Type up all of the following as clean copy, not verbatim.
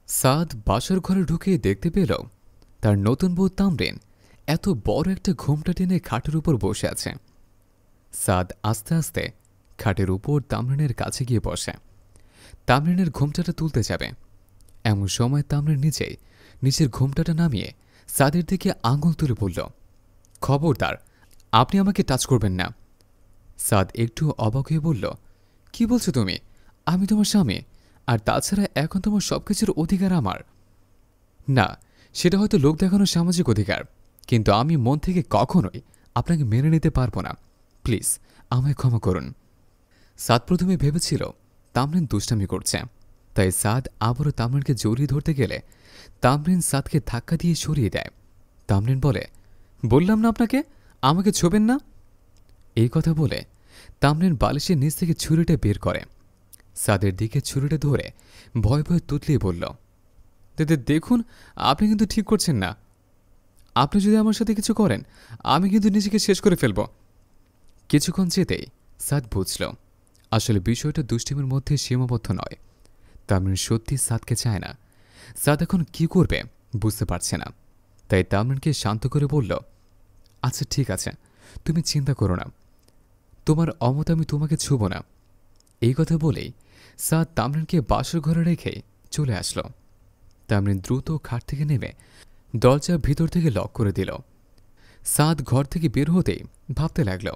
সাদ বাসার ঘরে ঢুকে দেখতে পেল তার নতুন বউ তামরিন এত বড় একটা ঘোমটা টেনে খাটের উপর বসে আছে। সাদ আস্তে আস্তে খাটের উপর তামরিনের কাছে গিয়ে বসে। তামরিনের ঘোমটাটা তুলতে যাবে, এমন সময় তামরিন নিজেই নিচের ঘোমটাটা নামিয়ে সাদের দিকে আঙুল তুলে বলল, খবরদার, আপনি আমাকে টাচ করবেন না। সাদ একটু অবাক হয়ে বলল, কি বলছো তুমি? আমি তোমার স্বামী, আর তাছাড়া এখন তোমার সবকিছুর অধিকার আমার। না, সেটা হয়তো লোক দেখানোর সামাজিক অধিকার, কিন্তু আমি মন থেকে কখনোই আপনাকে মেনে নিতে পারবো না। প্লিজ আমায় ক্ষমা করুন। সাদ প্রথমে ভেবেছিল তামরিন দুষ্টামি করছে, তাই সাদ আবারও তামরিনকে জড়িয়ে ধরতে গেলে তামরিন সাদকে ধাক্কা দিয়ে সরিয়ে দেয়। তামরিন বলে, বললাম না আপনাকে আমাকে ছোবেন না। এই কথা বলে তামরিন বালিশের নিচ থেকে ছুরিটা বের করে। সাদের দিকে ছুরিটা ধরে ভয় ভয় তুতলিয়ে বলল, দেখুন, আপনি কিন্তু ঠিক করছেন না। আপনি যদি আমার সাথে কিছু করেন, আমি কিন্তু নিজেকে শেষ করে ফেলব। কিছুক্ষণ যেতেই সাদ বুঝল আসলে বিষয়টা দুষ্টিমের মধ্যে সীমাবদ্ধ নয়। তামরিন সত্যি সাদকে চায় না। সাদ এখন কি করবে বুঝতে পারছে না, তাই তামরিনকে শান্ত করে বলল, আচ্ছা ঠিক আছে, তুমি চিন্তা করো না, তোমার অমত আমি তোমাকে ছুব না। এই কথা বলেই সাদ তামরিনকে বাসর ঘরে রেখেই চলে আসলো। তামরিন দ্রুত খাট থেকে নেমে দরজা ভিতর থেকে লক করে দিল। সাদ ঘর থেকে বের হতেই ভাবতে লাগল,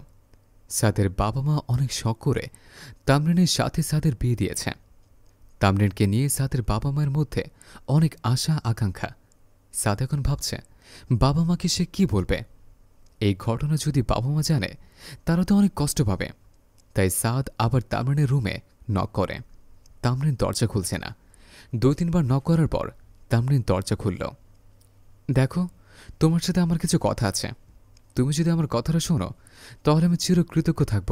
সাদের বাবা মা অনেক শখ করে তামরিনের সাথে সাদের বিয়ে দিয়েছে। তামরিনকে নিয়ে সাদের বাবা মায়ের মধ্যে অনেক আশা আকাঙ্ক্ষা। সাদ এখন ভাবছে বাবা মাকে সে কি বলবে। এই ঘটনা যদি বাবা মা জানে, তারা তো অনেক কষ্ট পাবে। তাই সাদ আবার তামরিনের রুমে নক করে। তামরিন দরজা খুলছে না। 2-3 বার নক করার পর তামরিন দরজা খুলল। দেখো, তোমার সাথে আমার কিছু কথা আছে। তুমি যদি আমার কথাটা শোনো, তাহলে আমি চিরকৃতজ্ঞ থাকব।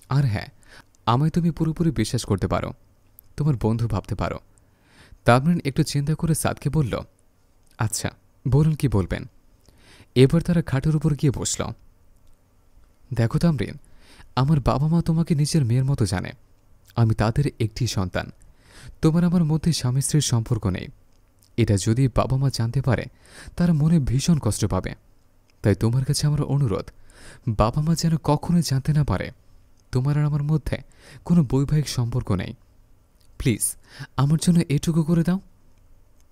আর হ্যাঁ, আমায় তুমি পুরোপুরি বিশ্বাস করতে পারো, তোমার বন্ধু ভাবতে পারো। তামরিন একটু চিন্তা করে সাদকে বলল, আচ্ছা বলুন, কি বলবেন। এবার তারা খাটের উপর গিয়ে বসল। দেখো তামরিন, আমার বাবা মা তোমাকে নিজের মেয়ের মতো জানে। আমি তাদের একটি সন্তান। তোমার আমার মধ্যে স্বামী স্ত্রীর সম্পর্ক নেই। এটা যদি বাবা মা জানতে পারে, তারা মনে ভীষণ কষ্ট পাবে। তাই তোমার কাছে আমার অনুরোধ, বাবা মা যেন কখনোই জানতে না পারে তোমার আর আমার মধ্যে কোনো বৈবাহিক সম্পর্ক নেই। প্লিজ আমার জন্য এটুকু করে দাও।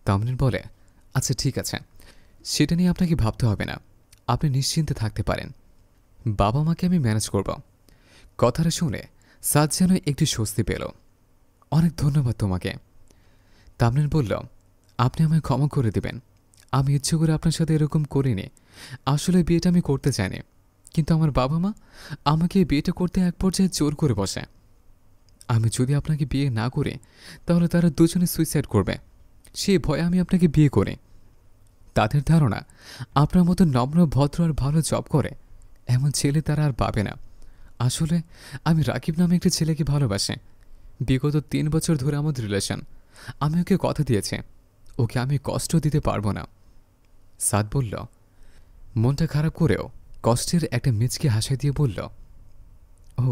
তামরিন বলে, আচ্ছা ঠিক আছে, সেটা নিয়ে আপনাকে ভাবতে হবে না, আপনি নিশ্চিন্তে থাকতে পারেন। বাবা মাকে আমি ম্যানেজ করব। কথাটা শুনে সাদ যেন একটু স্বস্তি পেল। অনেক ধন্যবাদ তোমাকে। তামরিন বলল, আপনি আমায় ক্ষমা করে দেবেন। আমি ইচ্ছে করে আপনার সাথে এরকম করিনি। আসলে বিয়েটা আমি করতে চাইনি, কিন্তু আমার বাবা মা আমাকে এই বিয়েটা করতে এক পর্যায়ে জোর করে বসে। আমি যদি আপনাকে বিয়ে না করি, তাহলে তারা দুজনে সুইসাইড করবে। সেই ভয়ে আমি আপনাকে বিয়ে করি। তাদের ধারণা আপনার মতো নম্র ভদ্র আর ভালো জব করে এমন ছেলে তারা আর পাবে না। আসলে আমি রাকিব নামে একটি ছেলেকে ভালোবাসি। বিগত 3 বছর ধরে আমাদের রিলেশন। আমি ওকে কথা দিয়েছি, ওকে আমি কষ্ট দিতে পারবো না। সাদ বলল, মনটা খারাপ করেও কষ্টের একটা মিচকে হাসি দিয়ে বলল, ও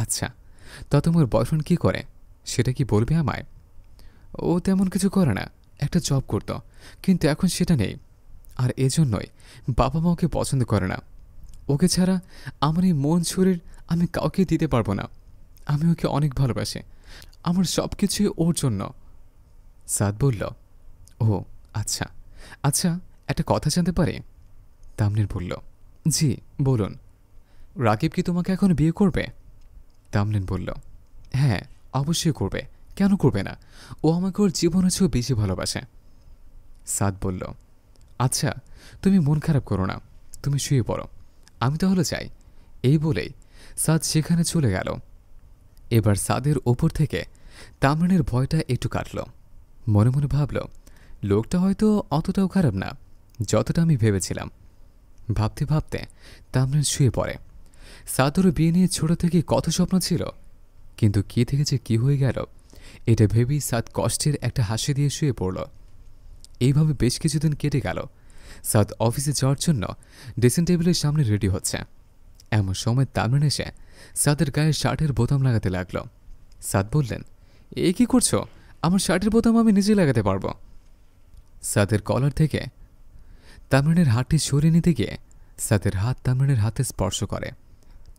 আচ্ছা, তা তোমার বয়ফ্রেন্ড কি করে সেটা কি বলবে আমায়? ও তেমন কিছু করে না, একটা জব করত, কিন্তু এখন সেটা নেই। আর এজন্যই বাবা মা ওকে পছন্দ করে না। ওকে ছাড়া আমার এই মন শরীর আমি কাউকে দিতে পারবো না। আমি ওকে অনেক ভালোবাসি, আমার সব কিছুই ওর জন্য। সাদ বলল, ও আচ্ছা আচ্ছা, একটা কথা জানতে পারি? তামরিন বলল, জি বলুন। রাকিব কি তোমাকে এখন বিয়ে করবে? তামরিন বলল, হ্যাঁ অবশ্যই করবে, কেন করবে না? ও আমাকে ওর জীবনের চেয়েও বেশি ভালোবাসে। সাদ বলল, আচ্ছা তুমি মন খারাপ করো না, তুমি শুয়ে পড়ো, আমি তাহলে যাই। এই বলেই সাদ সেখানে চলে গেল। এবার সাদের ওপর থেকে তামরিনের ভয়টা একটু কাটল। মনে মনে ভাবল, লোকটা হয়তো অতটাও খারাপ না যতটা আমি ভেবেছিলাম। ভাবতে ভাবতে তামরিন শুয়ে পড়ে। সাদেরও বিয়ে নিয়ে ছোট থেকে কত স্বপ্ন ছিল, কিন্তু কি থেকে যে কি হয়ে গেল এটা ভেবেই সাদ কষ্টের একটা হাসি দিয়ে শুয়ে পড়ল। এইভাবে বেশ কিছুদিন কেটে গেল। সাদ অফিসে যাওয়ার জন্য ড্রেসিং টেবিলের সামনে রেডি হচ্ছে। এমন সময় তামরিন এসে সাদের গায়ে শার্টের বোতাম লাগাতে লাগল। সাদ বললেন, এ কি করছো? আমার শার্টের বোতাম আমি নিজে লাগাতে পারবো। সাদের কলার থেকে তামরিনের হাতটি সরিয়ে নিতে গিয়ে সাদের হাত তামরিনের হাতে স্পর্শ করে।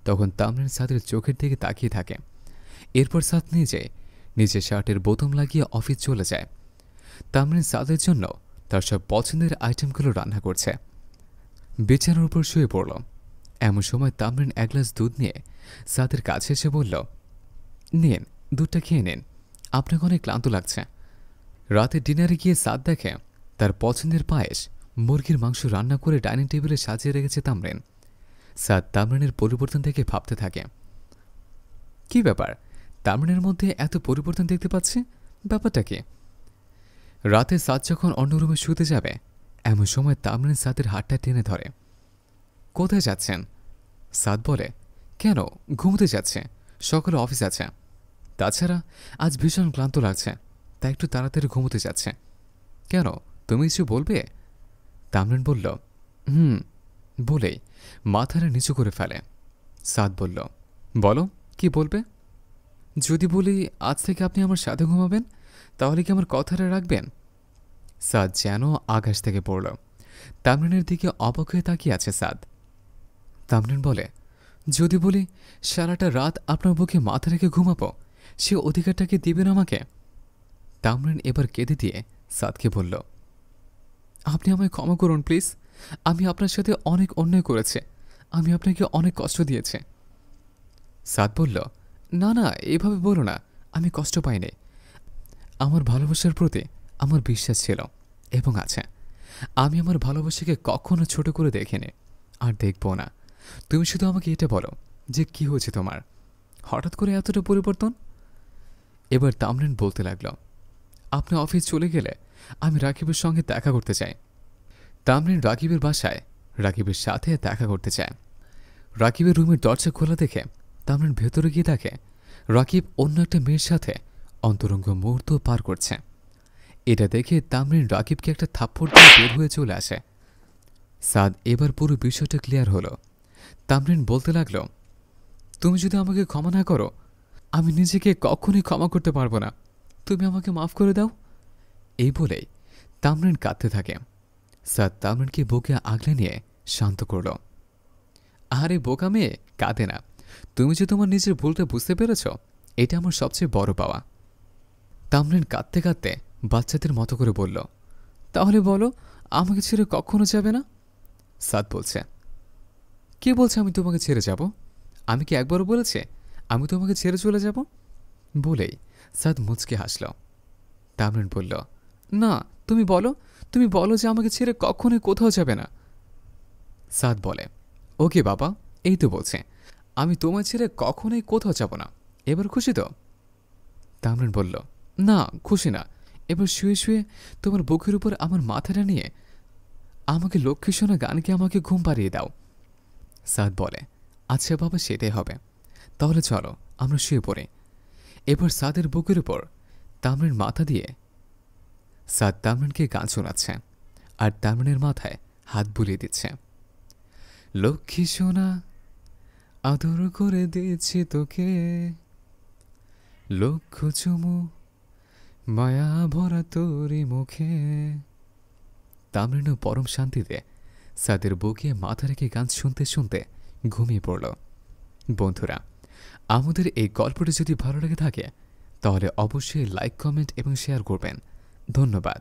তখন তামরিন সাদের চোখের দিকে তাকিয়ে থাকে। এরপর সাদ নিজের শার্টের বোতাম লাগিয়ে অফিস চলে যায়। তামরিন সাদের জন্য তার সব পছন্দের আইটেমগুলো রান্না করছে। বিছানার উপর শুয়ে পড়ল। এমন সময় তামরিন এক গ্লাস দুধ নিয়ে সাদের কাছে এসে বলল, নিন, দুধটা খেয়ে নিন, আপনাকে অনেক ক্লান্ত লাগছে। রাতে ডিনারে গিয়ে সাদ দেখে তার পছন্দের পায়েস মুরগির মাংস রান্না করে ডাইনিং টেবিলে সাজিয়ে রেখেছে তামরিন। সাদ তামরিনের পরিবর্তন দেখে ভাবতে থাকে, কি ব্যাপার, তামরিনের মধ্যে এত পরিবর্তন দেখতে পাচ্ছি, ব্যাপারটা কি? রাতে সাদ যখন অন্য রুমে শুতে যাবে এমন সময় তামরিন সাদের হাতটা টেনে ধরে। কোথায় যাচ্ছেন? সাদ বলে, কেন, ঘুমোতে যাচ্ছে, সকালে অফিস আছে। তাছাড়া আজ ভীষণ ক্লান্ত লাগছে, তাই একটু তাড়াতাড়ি ঘুমোতে যাচ্ছে। কেন, তুমি কিছু বলবে? তামরিন বলল, হুম, বলেই মাথাটা নিচু করে ফেলে। সাদ বলল, বলো, কি বলবে? যদি বলি আজ থেকে আপনি আমার সাথে ঘুমাবেন, তাহলে কি আমার কথাটা রাখবেন? সাদ যেন আকাশ থেকে পড়ল। তামরিনের দিকে অবাক হয়ে তাকিয়ে আছে সাদ। তামরিন বলে, যদি বলি সারাটা রাত আপনার বুকে মাথা রেখে ঘুমাবো, সে অধিকারটাকে দিবেন আমাকে? তামরিন এবার কেঁদে দিয়ে সাদকে বলল, আপনি আমায় ক্ষমা করুন প্লিজ, আমি আপনার সাথে অনেক অন্যায় করেছি, আমি আপনাকে অনেক কষ্ট দিয়েছি। সাদ বলল, না না, এভাবে বলো না, আমি কষ্ট পাইনি। আমার ভালোবাসার প্রতি আমার বিশ্বাস ছিল এবং আছে। আমি আমার ভালোবাসাকে কখনো ছোট করে দেখিনি, আর দেখব না। তুমি শুধু আমাকে এটা বলো যে কি হয়েছে তোমার, হঠাৎ করে এতটা পরিবর্তন? এবার তামরিন বলতে লাগল, আপনি অফিস চলে গেলে আমি রাকিবের সঙ্গে দেখা করতে চাই। তামরিন রাকিবের বাসায় রাকিবের সাথে দেখা করতে চায়। রাকিবের রুমের দরজা খোলা দেখে তামরিন ভেতরে গিয়ে দেখে রাকিব অন্য একটা মেয়ের সাথে অন্তরঙ্গ মুহূর্ত পার করছে। এটা দেখে তামরিন রাকিবকে একটা থাপ্পড় দিয়ে বের হয়ে চলে আসে। সাদ এবার পুরো বিষয়টা ক্লিয়ার হলো। তামরিন বলতে লাগল, তুমি যদি আমাকে ক্ষমা না করো, আমি নিজেকে কখনোই ক্ষমা করতে পারবো না, তুমি আমাকে মাফ করে দাও। এই বলেই তামরিন কাঁদতে থাকে। সাদ তামরিনকে বুকে আগলে নিয়ে শান্ত করল। আরে বোকা মেয়ে, কাঁদে না, তুমি যে তোমার নিজের ভুলটা বুঝতে পেরেছ, এটা আমার সবচেয়ে বড় পাওয়া। তামরিন কাঁদতে কাঁদতে বাচ্চাদের মতো করে বলল, তাহলে বলো, আমাকে ছেড়ে কখনো যাবে না? সাদ বলছে, কে বলছে আমি তোমাকে ছেড়ে যাব? আমি কি একবারও বলেছি আমি তোমাকে ছেড়ে চলে যাব? বলেই সাদ মুচকে হাসল। তামরিন বলল, না, তুমি বলো, তুমি বলো যে আমাকে ছেড়ে কখনোই কোথাও যাবে না। সাদ বলে, ওকে বাবা, এই তো বলছে, আমি তোমায় ছেড়ে কখনোই কোথাও যাব না। এবার খুশি তো? তামরিন বলল, না, খুশি না। এবার শুয়ে শুয়ে তোমার বুকের উপর আমার মাথাটা নিয়ে আমাকে লক্ষ্মী শোনা গানকে আমাকে ঘুম পাড়িয়ে দাও। সাদ বলে, আচ্ছা বাবা, সেটাই হবে, তাহলে চলো আমরা শুয়ে পড়ি। এবার সাদের বুকের উপর তামরিন মাথা দিয়ে সাদ তামরিনকে গান শোনাচ্ছে আর তামরিনের মাথায় হাত বুলিয়ে দিচ্ছে। লক্ষ্মী সোনা, আদর করে দিয়েছি তোকে, লক্ষ চুমু মায়া ভরা তোরই মুখে। তামরিনও পরম শান্তিতে সাদের বুকে মাথা রেখে গান শুনতে শুনতে ঘুমিয়ে পড়ল। বন্ধুরা, আমাদের এই গল্পটি যদি ভালো লেগে থাকে তাহলে অবশ্যই লাইক, কমেন্ট এবং শেয়ার করবেন। ধন্যবাদ।